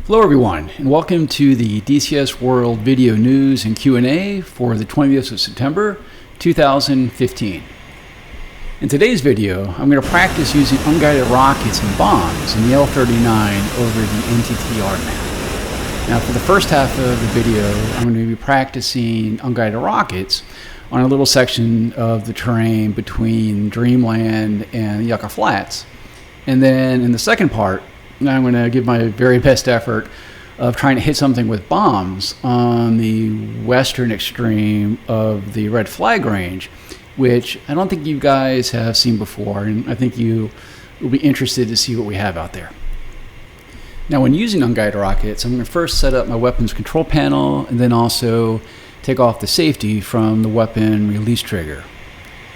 Hello everyone, and welcome to the DCS World video news and Q&A for the 20th of September 2015. In today's video, I'm going to practice using unguided rockets and bombs in the L-39 over the NTTR map. Now for the first half of the video, I'm going to be practicing unguided rockets on a little section of the terrain between Dreamland and Yucca Flats. And then in the second part, I'm going to give my very best effort of trying to hit something with bombs on the western extreme of the red flag range, which I don't think you guys have seen before, and I think you will be interested to see what we have out there. Now when using unguided rockets, I'm going to first set up my weapons control panel and then also take off the safety from the weapon release trigger.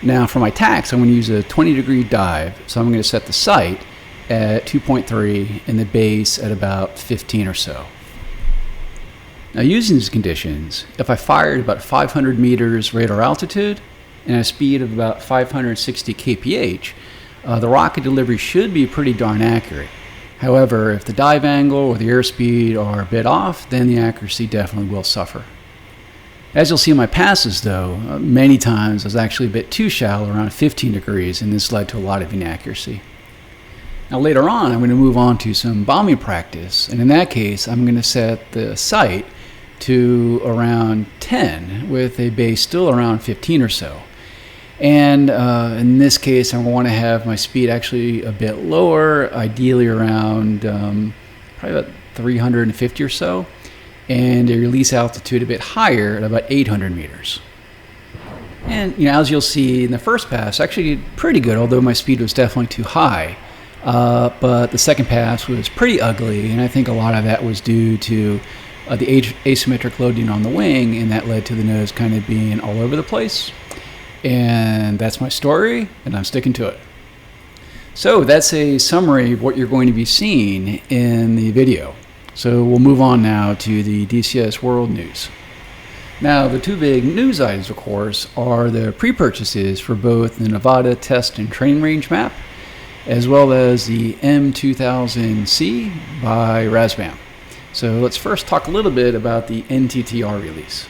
Now for my tacks, I'm going to use a 20-degree dive, so I'm going to set the sight at 2.3 and the base at about 15 or so. Now using these conditions, if I fired about 500 meters radar altitude and a speed of about 560 kph, the rocket delivery should be pretty darn accurate. However, if the dive angle or the airspeed are a bit off, then the accuracy definitely will suffer. As you'll see in my passes though, many times I was actually a bit too shallow, around 15 degrees, and this led to a lot of inaccuracy. Now later on, I'm going to move on to some bombing practice, and in that case, I'm going to set the sight to around 10 with a base still around 15 or so. And in this case, I want to have my speed actually a bit lower, ideally around probably about 350 or so, and a release altitude a bit higher at about 800 meters. And as you'll see in the first pass, actually did pretty good, although my speed was definitely too high. But the second pass was pretty ugly, and I think a lot of that was due to the asymmetric loading on the wing, and that led to the nose kind of being all over the place. And that's my story, and I'm sticking to it. So that's a summary of what you're going to be seeing in the video. So we'll move on now to the DCS World news. Now the two big news items, of course, are the pre-purchases for both the Nevada Test and Training Range map, as well as the M2000C by Razbam. So let's first talk a little bit about the NTTR release.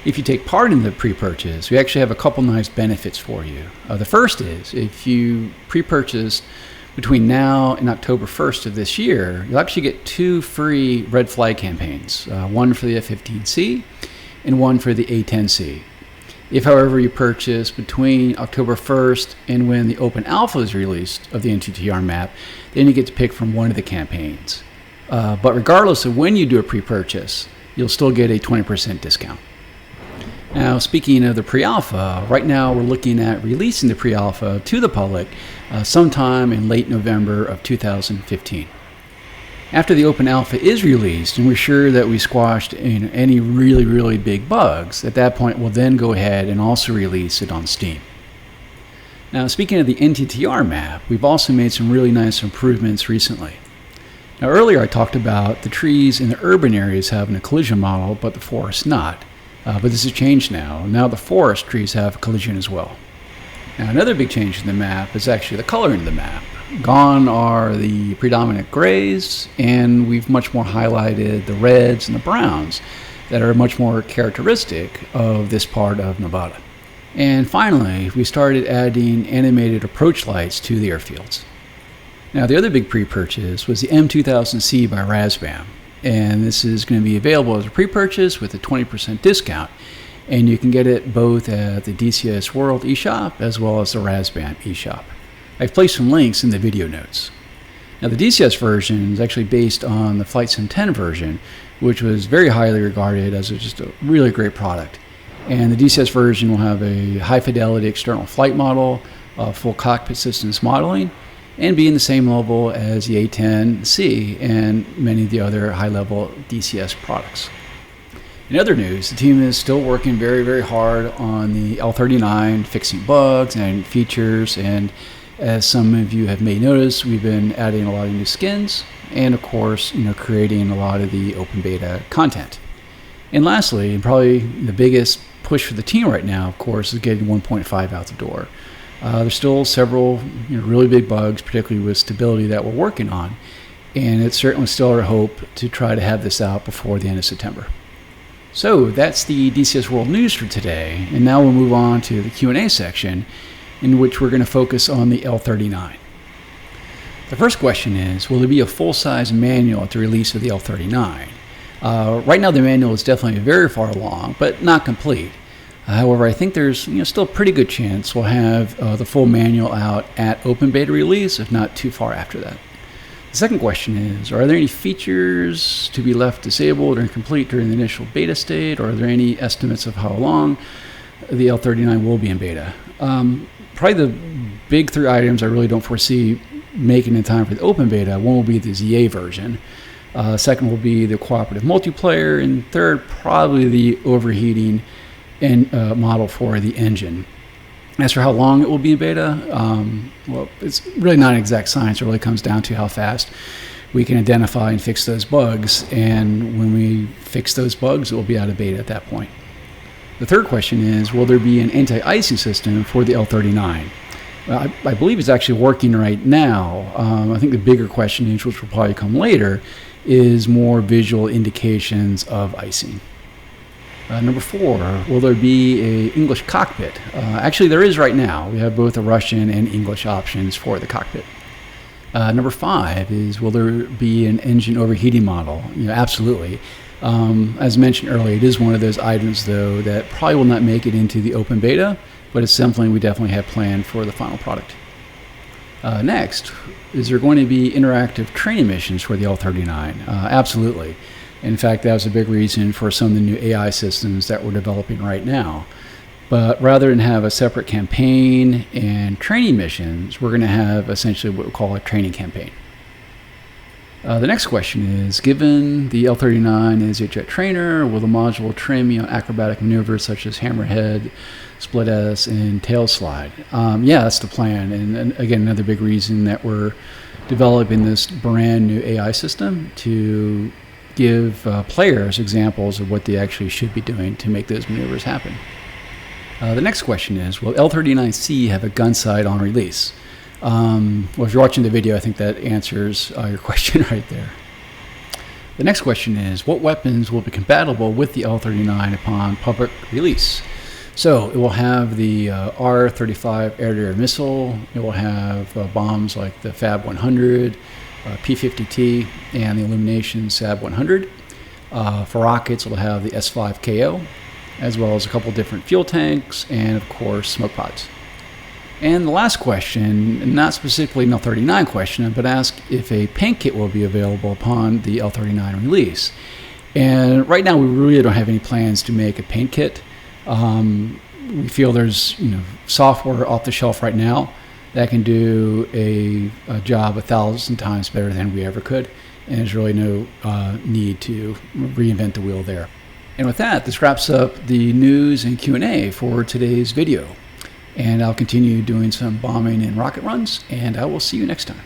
If you take part in the pre-purchase, we actually have a couple nice benefits for you. The first is, if you pre-purchase between now and October 1st of this year, you'll actually get 2 free red flag campaigns, one for the F-15C and one for the A-10C. If, however, you purchase between October 1st and when the Open Alpha is released of the NTTR map, then you get to pick from one of the campaigns. But regardless of when you do a pre-purchase, you'll still get a 20% discount. Now, speaking of the pre-alpha, right now we're looking at releasing the pre-alpha to the public sometime in late November of 2015. After the Open Alpha is released and we're sure that we squashed any really big bugs, at that point we'll then go ahead and also release it on Steam. Now speaking of the NTTR map, we've also made some really nice improvements recently. Now earlier I talked about the trees in the urban areas having a collision model, but the forest not. But this has changed now. Now the forest trees have a collision as well. Now another big change in the map is actually the coloring of the map. Gone are the predominant grays, and we've much more highlighted the reds and the browns that are much more characteristic of this part of Nevada. And finally, we started adding animated approach lights to the airfields. Now the other big pre-purchase was the M2000C by Razbam, and this is going to be available as a pre-purchase with a 20% discount, and you can get it both at the DCS World eShop as well as the Razbam eShop. I've placed some links in the video notes. Now the DCS version is actually based on the Flight Sim 10 version, which was very highly regarded as just a really great product. And the DCS version will have a high fidelity external flight model, full cockpit systems modeling, and be in the same level as the A-10C and many of the other high level DCS products. In other news, the team is still working very hard on the L-39, fixing bugs and features, and as some of you have may notice, we've been adding a lot of new skins and of course, creating a lot of the open beta content. And lastly, and probably the biggest push for the team right now, of course, is getting 1.5 out the door. There's still several really big bugs, particularly with stability, that we're working on. and it's certainly still our hope to try to have this out before the end of September. So that's the DCS World News for today, and now we'll move on to the Q&A section, in which we're going to focus on the L39. The first question is, will there be a full-size manual at the release of the L39? Right now the manual is definitely very far along, but not complete. However, I think there's still a pretty good chance we'll have the full manual out at open beta release, if not too far after that. The second question is, are there any features to be left disabled or incomplete during the initial beta state, or are there any estimates of how long the L39 will be in beta? Probably the big three items I really don't foresee making in time for the open beta. One will be the ZA version. Second will be the cooperative multiplayer, and third, probably the overheating model for the engine. As for how long it will be in beta, well, it's really not an exact science. It really comes down to how fast we can identify and fix those bugs. And when we fix those bugs, it will be out of beta at that point. The third question is, will there be an anti-icing system for the L39? I believe it's actually working right now. I think the bigger question, which will probably come later, is more visual indications of icing. Number 4, will there be an English cockpit? Actually, there is right now. We have both a Russian and English options for the cockpit. Number 5 is, will there be an engine overheating model? Absolutely. As mentioned earlier, it is one of those items, though, that probably will not make it into the open beta, but it's something we definitely have planned for the final product. Next, is there going to be interactive training missions for the L39? Absolutely. In fact, that was a big reason for some of the new AI systems that we're developing right now. But rather than have a separate campaign and training missions, we're going to have essentially what we call a training campaign. The nenext question is, given the L39 is a jet trainer, will the module trim acrobatic maneuvers such as hammerhead, split S, and tail slide? Yeah, that's the plan. And again, another big reason that we're developing this brand new AI system to give players examples of what they actually should be doing to make those maneuvers happen. The next question is, will L39C have a gun sight on release? Well, if you're watching the video, I think that answers your question right there. The next question is, what weapons will be compatible with the L39 upon public release? So it will have the R-35 air-to-air missile. It will have bombs like the Fab 100, P-50T, and the Illumination SAB 100. For rockets, it will have the S5KO, as well as a couple different fuel tanks, and of course, smoke pods. And the last question, not specifically an L39 question, but ask if a paint kit will be available upon the L39 release. And right now, we really don't have any plans to make a paint kit. We feel there's software off the shelf right now that can do a job 1,000 times better than we ever could, and there's really no need to reinvent the wheel there. And with that, this wraps up the news and Q&A for today's video. And I'll continue doing some bombing and rocket runs, and I will see you next time.